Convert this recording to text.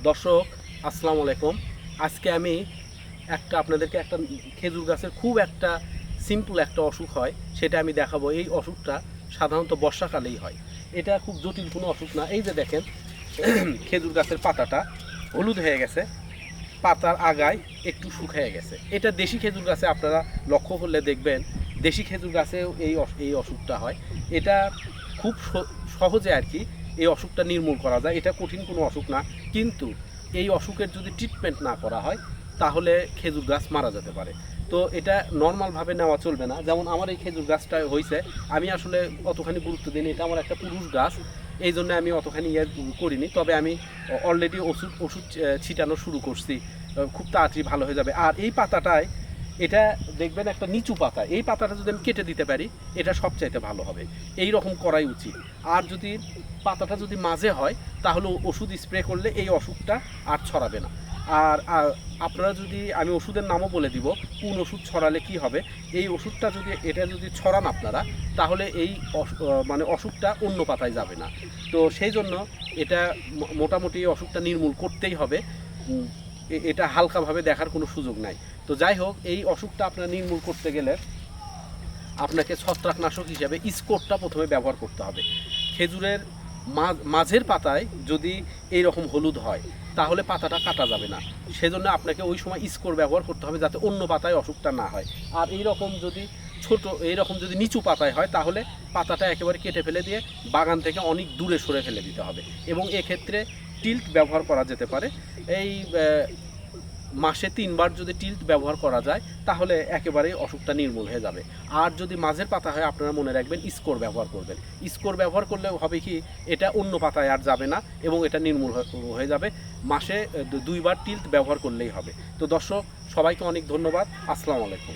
দর্শক আসসালামু আলাইকুম। আজকে আমি আপনাদেরকে একটা খেজুর গাছের খুব একটা সিম্পল একটা অসুখ হয় সেটা আমি দেখাবো। এই অসুখটা সাধারণত বর্ষাকালেই হয়। এটা খুব জটিল কোনো অসুখ না। এই যে দেখেন খেজুর গাছের পাতাটা হলুদ হয়ে গেছে, পাতার আগায় একটু শুকিয়ে গেছে। এটা দেশি খেজুর গাছে আপনারা লক্ষ্য করলে দেখবেন, দেশি খেজুর গাছেও এই অসুখটা হয়। এটা খুব সহজে আর কি এই অসুখটা নির্মূল করা যায়। এটা কঠিন কোনো অসুখ না, কিন্তু এই অসুখের যদি ট্রিটমেন্ট না করা হয় তাহলে খেজুর গাছ মারা যেতে পারে। তো এটা নর্মালভাবে নেওয়া চলবে না। যেমন আমার এই খেজুর গাছটা হয়েছে, আমি আসলে অতখানি গুরুত্ব দিইনি। এটা আমার একটা পুরুষ গাছ, এই জন্য আমি অতখানি করিনি। তবে আমি অলরেডি ওষুধ ছিটানো শুরু করছি। খুব তাড়াতাড়ি ভালো হয়ে যাবে। আর এই পাতাটায় এটা দেখবেন একটা নিচু পাতা, এই পাতাটা যদি আমি কেটে দিতে পারি এটা সবচাইতে ভালো হবে। এই রকম করাই উচিত। আর যদি পাতাটা যদি মাঝে হয় তাহলে ওষুধ স্প্রে করলে এই অসুখটা আর ছড়াবে না। আর আপনারা যদি, আমি ওষুধের নামও বলে দিব কোন ওষুধ ছড়ালে কি হবে। এই ওষুধটা যদি ছড়ান আপনারা, তাহলে এই মানে অসুখটা অন্য পাতায় যাবে না। তো সেই জন্য এটা মোটামুটি এই অসুখটা নির্মূল করতেই হবে। এটা হালকাভাবে দেখার কোনো সুযোগ নাই। তো যাই হোক, এই অসুখটা আপনারা নির্মূল করতে গেলে আপনাকে ছত্রাকনাশক হিসাবে স্কোরটা প্রথমে ব্যবহার করতে হবে। খেজুরের মাঝের পাতায় যদি এই রকম হলুদ হয় তাহলে পাতাটা কাটা যাবে না। সেজন্য আপনাকে ওই সময় স্কোর ব্যবহার করতে হবে যাতে অন্য পাতায় অসুখটা না হয়। আর এইরকম যদি নিচু পাতায় হয় তাহলে পাতাটা একেবারে কেটে ফেলে দিয়ে বাগান থেকে অনেক দূরে সরে ফেলে দিতে হবে। এবং এক্ষেত্রে টিল্ট ব্যবহার করা যেতে পারে। এই মাসে 3 বার যদি টিল্ট ব্যবহার করা যায় তাহলে একেবারেই অসুখটা নির্মূল হয়ে যাবে। আর যদি মাঝের পাতা হয় আপনারা মনে রাখবেন স্কোর ব্যবহার করবেন। স্কোর ব্যবহার করলে হবে কি, এটা অন্য পাতায় আর যাবে না এবং এটা নির্মূল হয়ে যাবে। মাসে 2 বার টিল্ট ব্যবহার করলেই হবে। তো দর্শক সবাইকে অনেক ধন্যবাদ। আসসালামু আলাইকুম।